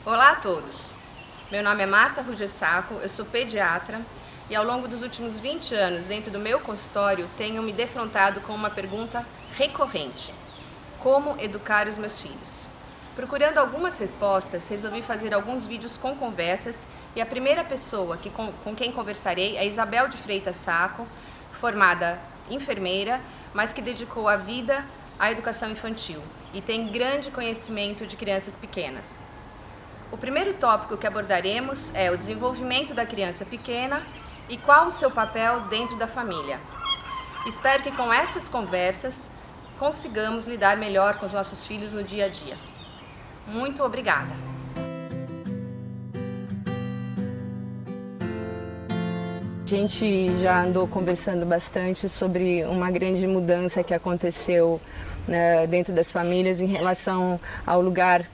Olá a todos, meu nome é Marta Rugersaco, eu sou pediatra e ao longo dos últimos 20 anos dentro do meu consultório tenho me defrontado com uma pergunta recorrente: como educar os meus filhos? Procurando algumas respostas, resolvi fazer alguns vídeos com conversas e a primeira pessoa com quem conversarei é Isabel de Freitas Saco, formada enfermeira, mas que dedicou a vida à educação infantil e tem grande conhecimento de crianças pequenas. O primeiro tópico que abordaremos é o desenvolvimento da criança pequena e qual o seu papel dentro da família. Espero que com estas conversas consigamos lidar melhor com os nossos filhos no dia a dia. Muito obrigada! A gente já andou conversando bastante sobre uma grande mudança que aconteceu dentro das famílias em relação ao lugar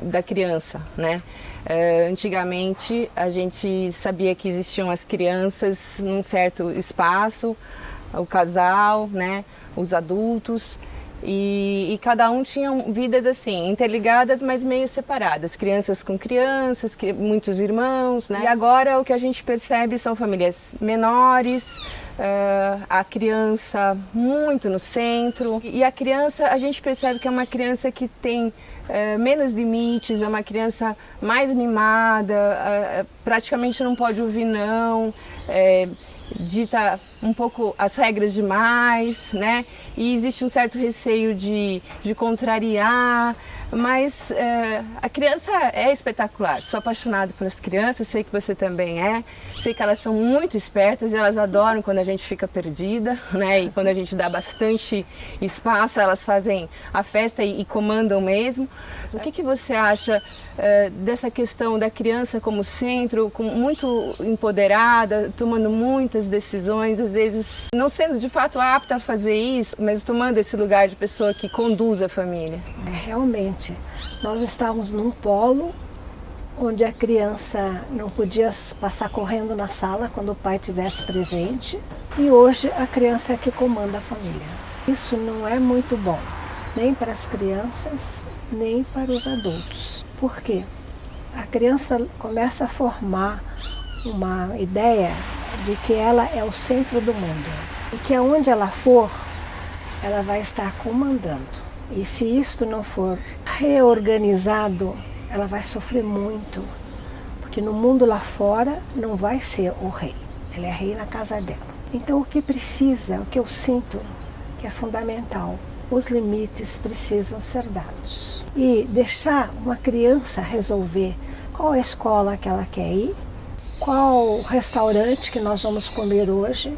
da criança, né? Antigamente a gente sabia que existiam as crianças num certo espaço, o casal, né? Os adultos. E cada um tinha vidas assim, interligadas, mas meio separadas. Crianças com crianças, muitos irmãos, né? E agora o que a gente percebe são famílias menores, a criança muito no centro. E a criança, a gente percebe que é uma criança que tem menos limites, é uma criança mais mimada, praticamente não pode ouvir não, dita um pouco as regras demais, né? E existe um certo receio de contrariar, mas a criança é espetacular. Sou apaixonada pelas crianças, sei que você também é. Sei que elas são muito espertas e elas adoram quando a gente fica perdida, né? E quando a gente dá bastante espaço, elas fazem a festa e comandam mesmo. O que você acha dessa questão da criança como centro, muito empoderada, tomando muitas decisões, às vezes não sendo de fato apta a fazer isso, mas tomando esse lugar de pessoa que conduz a família? Realmente, nós estávamos num polo onde a criança não podia passar correndo na sala quando o pai estivesse presente, e hoje a criança é que comanda a família. Isso não é muito bom, nem para as crianças, nem para os adultos. Por quê? A criança começa a formar uma ideia de que ela é o centro do mundo e que aonde ela for, ela vai estar comandando. E se isto não for reorganizado, ela vai sofrer muito, porque no mundo lá fora não vai ser o rei, ela é rei na casa dela. Então o que precisa, o que eu sinto que é fundamental, os limites precisam ser dados. E deixar uma criança resolver qual é a escola que ela quer ir, qual restaurante que nós vamos comer hoje.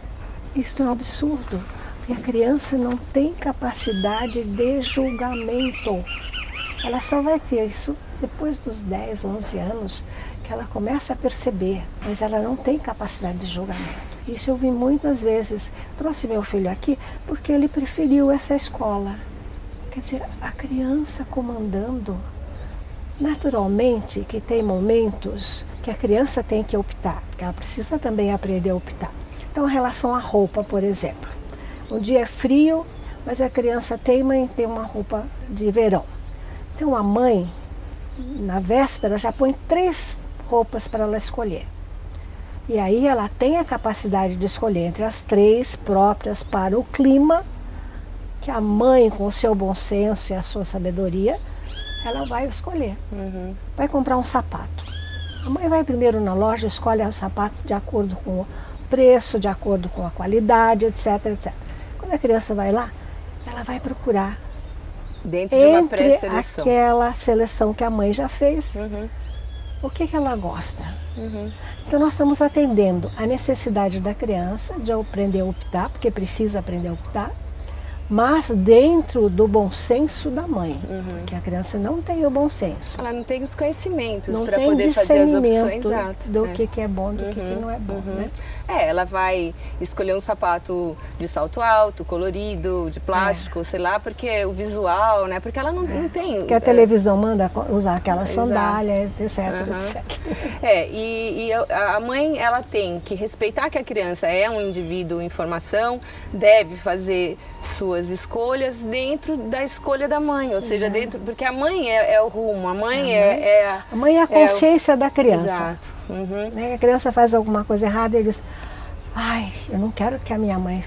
Isso é um absurdo, porque a criança não tem capacidade de julgamento. Ela só vai ter isso depois dos 10, 11 anos, que ela começa a perceber, mas ela não tem capacidade de julgamento. Isso eu vi muitas vezes. Trouxe meu filho aqui porque ele preferiu essa escola. Quer dizer, a criança comandando. Naturalmente que tem momentos que a criança tem que optar, que ela precisa também aprender a optar. Então, em relação à roupa, por exemplo. Um dia é frio, mas a criança teima em ter uma roupa de verão. Então, a mãe, na véspera, já põe 3 roupas para ela escolher. E aí ela tem a capacidade de escolher entre as 3 próprias para o clima, que a mãe, com o seu bom senso e a sua sabedoria, ela vai escolher. Vai comprar um sapato. A mãe vai primeiro na loja, escolhe o sapato de acordo com o preço, de acordo com a qualidade, etc, etc. Quando a criança vai lá, ela vai procurar dentro de uma pré-seleção, aquela seleção que a mãe já fez, o que ela gosta. Então nós estamos atendendo a necessidade da criança de aprender a optar, porque precisa aprender a optar, mas dentro do bom senso da mãe, porque a criança não tem o bom senso. Ela não tem os conhecimentos não para tem poder fazer as opções. Exato, do que é bom, do que não é bom, né? Ela vai escolher um sapato de salto alto, colorido, de plástico, sei lá, porque o visual, né? Porque ela não tem... Porque a televisão manda usar aquelas sandálias, etc, etc. E a mãe, ela tem que respeitar que a criança é um indivíduo em formação, deve fazer suas suas escolhas dentro da escolha da mãe, ou seja, porque a mãe é o rumo, a mãe a mãe é a consciência da criança. Exato. Uhum. Né? A criança faz alguma coisa errada e diz: ai, eu não quero que a minha mãe,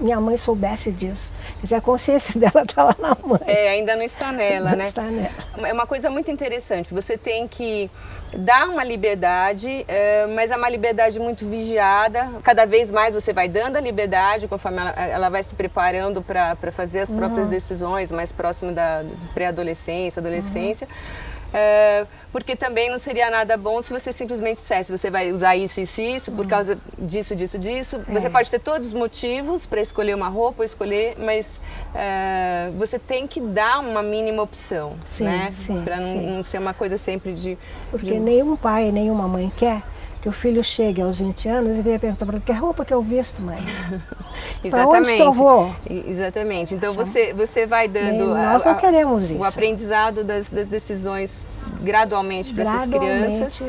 minha mãe soubesse disso. Quer dizer, a consciência dela está lá na mãe. Ainda não está nela, né? Está nela. É uma coisa muito interessante, você tem que dar uma liberdade, mas é uma liberdade muito vigiada. Cada vez mais você vai dando a liberdade, conforme ela vai se preparando para fazer as próprias decisões, mais próximo da pré-adolescência, adolescência. Porque também não seria nada bom se você simplesmente dissesse: você vai usar isso, isso e isso, por causa disso, disso, disso. Você pode ter todos os motivos para escolher uma roupa, escolher, mas você tem que dar uma mínima opção, né? Para não ser uma coisa sempre de... Porque nenhum pai, nenhuma mãe quer que o filho chegue aos 20 anos e venha perguntar para ele: que roupa que eu visto, mãe? Para onde que eu vou? Exatamente. Então você vai dando nós não queremos isso. O aprendizado das decisões gradualmente para essas crianças.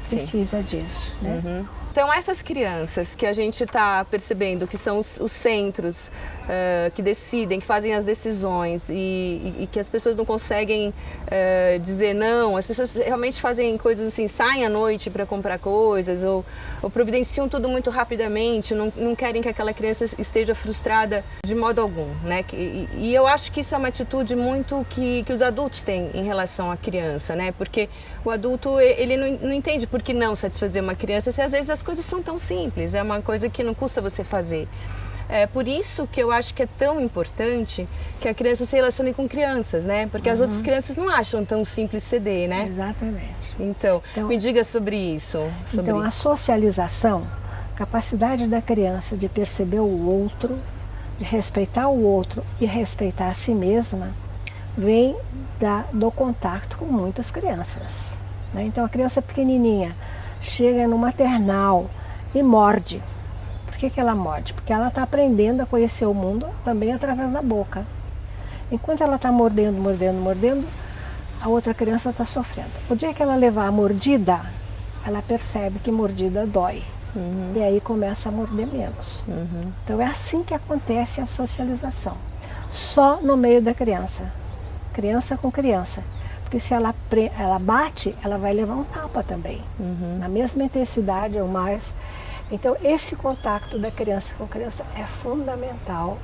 Precisa disso, né? Então essas crianças que a gente está percebendo que são os centros que decidem, que fazem as decisões e que as pessoas não conseguem dizer não, as pessoas realmente fazem coisas assim, saem à noite para comprar coisas ou providenciam tudo muito rapidamente, não querem que aquela criança esteja frustrada de modo algum, né? E eu acho que isso é uma atitude muito que os adultos têm em relação à criança, né? Porque o adulto, ele não entende por que não satisfazer uma criança se às vezes as coisas são tão simples, é uma coisa que não custa você fazer. É por isso que eu acho que é tão importante que a criança se relacione com crianças, né? Porque as outras crianças não acham tão simples ceder, né? Exatamente. Então me diga sobre isso. Então, a socialização, capacidade da criança de perceber o outro, de respeitar o outro e respeitar a si mesma, vem do contato com muitas crianças, né? Então, a criança pequenininha chega no maternal e morde. Por que ela morde? Porque ela está aprendendo a conhecer o mundo também através da boca. Enquanto ela está mordendo, a outra criança está sofrendo. O dia que ela levar a mordida, ela percebe que mordida dói. E aí começa a morder menos. Então é assim que acontece a socialização. Só no meio da criança. Criança com criança. Porque se ela bate, ela vai levar um tapa também. Na mesma intensidade ou mais. Então, esse contato da criança com criança é fundamental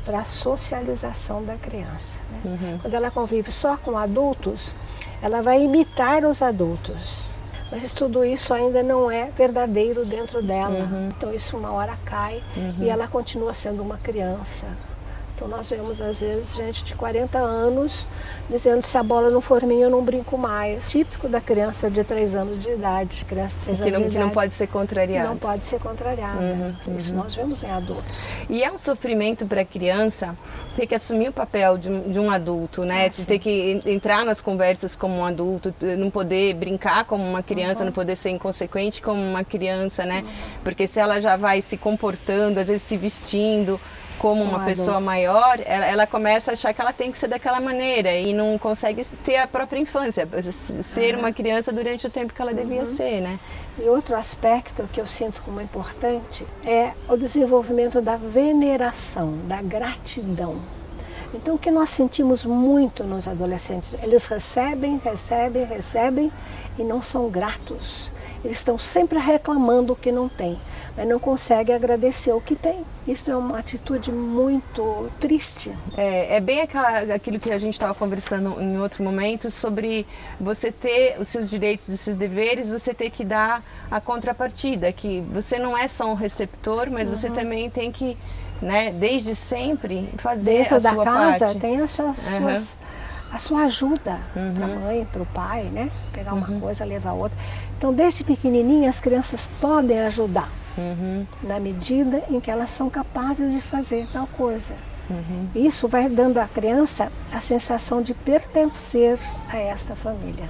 para a socialização da criança, né? Quando ela convive só com adultos, ela vai imitar os adultos. Mas tudo isso ainda não é verdadeiro dentro dela. Então, isso uma hora cai e ela continua sendo uma criança. Então nós vemos às vezes gente de 40 anos dizendo: se a bola não for minha eu não brinco mais. Típico da criança de 3 anos de idade. Criança de 3 anos de idade. Que não pode ser contrariada. Não pode ser contrariada. Isso nós vemos em adultos. E é um sofrimento para a criança ter que assumir o papel de um adulto, né? De ter que entrar nas conversas como um adulto, não poder brincar como uma criança, não poder ser inconsequente como uma criança, né? Porque se ela já vai se comportando, às vezes se vestindo como uma pessoa maior, ela começa a achar que ela tem que ser daquela maneira e não consegue ter a própria infância, ser uma criança durante o tempo que ela devia ser, né? E outro aspecto que eu sinto como importante é o desenvolvimento da veneração, da gratidão. Então, o que nós sentimos muito nos adolescentes, eles recebem e não são gratos. Eles estão sempre reclamando o que não tem, mas não conseguem agradecer o que tem. Isso é uma atitude muito triste. É bem aquilo que a gente estava conversando em outro momento, sobre você ter os seus direitos e os seus deveres, você ter que dar a contrapartida, que você não é só um receptor, mas você também tem que, né, desde sempre, fazer dentro a sua da casa, parte. Tem a sua ajuda para a mãe, para o pai, né? Pegar uma coisa, levar outra. Então, desde pequenininha, as crianças podem ajudar, na medida em que elas são capazes de fazer tal coisa. Isso vai dando à criança a sensação de pertencer a esta família.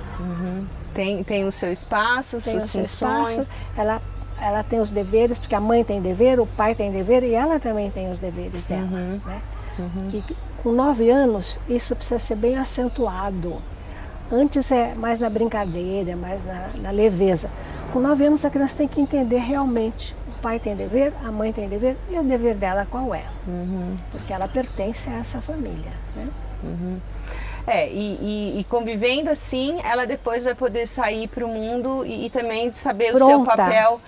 Tem o seu espaço, suas funções. Ela tem os deveres, porque a mãe tem dever, o pai tem dever e ela também tem os deveres dela, né? Que, com 9 anos, isso precisa ser bem acentuado. Antes é mais na brincadeira, mais na leveza. Com 9 anos a criança tem que entender realmente pai tem dever, a mãe tem dever, e o dever dela qual é? Porque ela pertence a essa família, né? E convivendo assim, ela depois vai poder sair para o mundo e também saber Pronta. o seu papel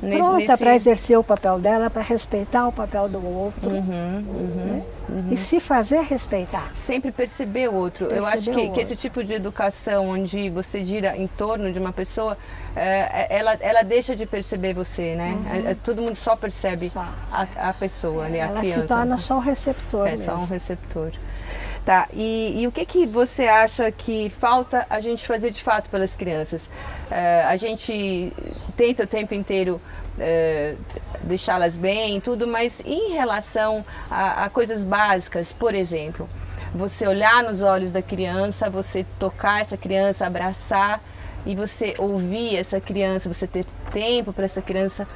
Pronta para exercer o papel dela, para respeitar o papel do outro, né? E se fazer respeitar. Sempre perceber o outro. Eu acho que esse tipo de educação, onde você gira em torno de uma pessoa, ela deixa de perceber você, né? Todo mundo só percebe a pessoa, né? A criança. Ela se torna só o receptor mesmo. Só um receptor. Tá, e o que você acha que falta a gente fazer de fato pelas crianças? A gente tenta o tempo inteiro deixá-las bem, tudo, mas em relação a coisas básicas, por exemplo, você olhar nos olhos da criança, você tocar essa criança, abraçar e você ouvir essa criança, você ter tempo para essa criança.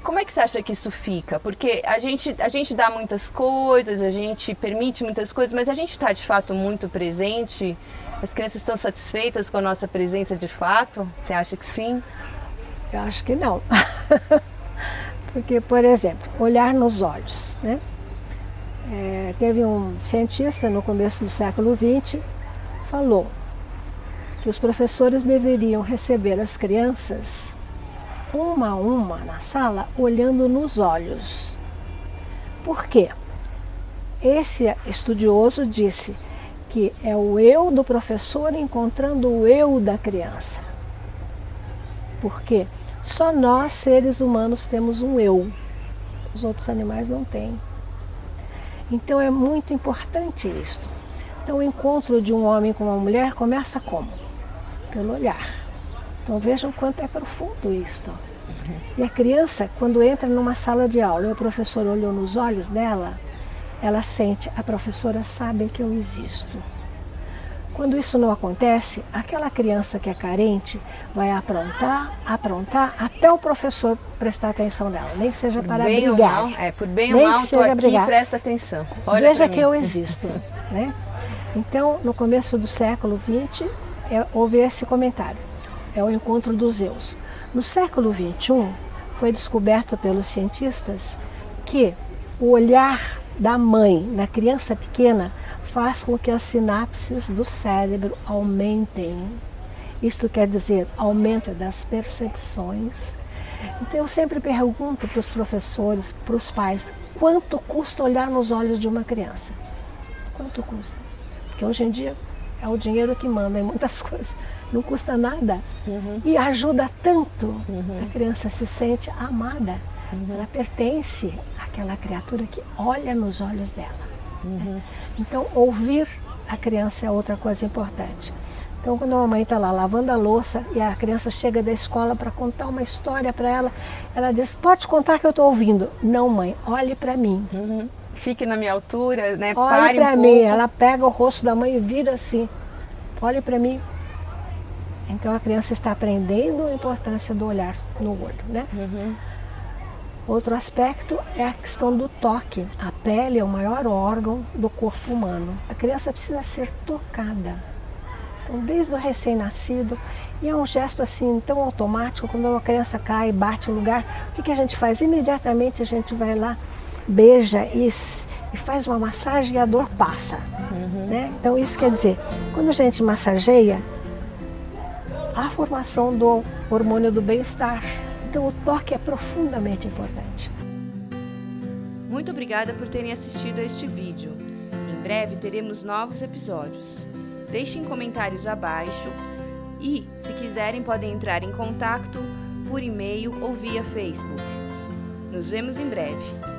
Como é que você acha que isso fica? Porque a gente dá muitas coisas, a gente permite muitas coisas, mas a gente está de fato muito presente? As crianças estão satisfeitas com a nossa presença de fato? Você acha que sim? Eu acho que não. Porque, por exemplo, olhar nos olhos, né? Teve um cientista no começo do século XX falou que os professores deveriam receber as crianças uma a uma na sala, olhando nos olhos. Por quê? Esse estudioso disse que é o eu do professor encontrando o eu da criança. Porque só nós, seres humanos, temos um eu. Os outros animais não têm. Então é muito importante isto. Então o encontro de um homem com uma mulher começa como? Pelo olhar. Então vejam quanto é profundo isto. E a criança, quando entra numa sala de aula e o professor olhou nos olhos dela, ela sente, a professora sabe que eu existo. Quando isso não acontece, aquela criança que é carente vai aprontar até o professor prestar atenção nela, nem que seja para brigar. Por bem ou mal, estou aqui e presta atenção. Olha, veja que eu existo, né? Então, no começo do século XX, houve esse comentário. É o encontro dos eus. No século XXI, foi descoberto pelos cientistas que o olhar da mãe na criança pequena faz com que as sinapses do cérebro aumentem. Isto quer dizer, aumento das percepções. Então eu sempre pergunto para os professores, para os pais, quanto custa olhar nos olhos de uma criança? Quanto custa? Porque hoje em dia é o dinheiro que manda em muitas coisas. Não custa nada. E ajuda tanto. A criança se sente amada. Ela pertence àquela criatura que olha nos olhos dela. Então, ouvir a criança é outra coisa importante. Então, quando a mamãe está lá lavando a louça e a criança chega da escola para contar uma história para ela, ela diz, pode contar que eu estou ouvindo. Não, mãe, olhe para mim. Fique na minha altura, né? Olhe para mim. Ela pega o rosto da mãe e vira assim. Olhe para mim. Então a criança está aprendendo a importância do olhar no olho, né? Outro aspecto é a questão do toque. A pele é o maior órgão do corpo humano. A criança precisa ser tocada. Então, desde o recém-nascido, e é um gesto assim tão automático, quando uma criança cai, bate no lugar, o que a gente faz? Imediatamente a gente vai lá, beija e faz uma massagem e a dor passa. Né? Então isso quer dizer, quando a gente massageia, há a formação do hormônio do bem-estar. Então o toque é profundamente importante. Muito obrigada por terem assistido a este vídeo. Em breve teremos novos episódios. Deixem comentários abaixo e, se quiserem, podem entrar em contato por e-mail ou via Facebook. Nos vemos em breve.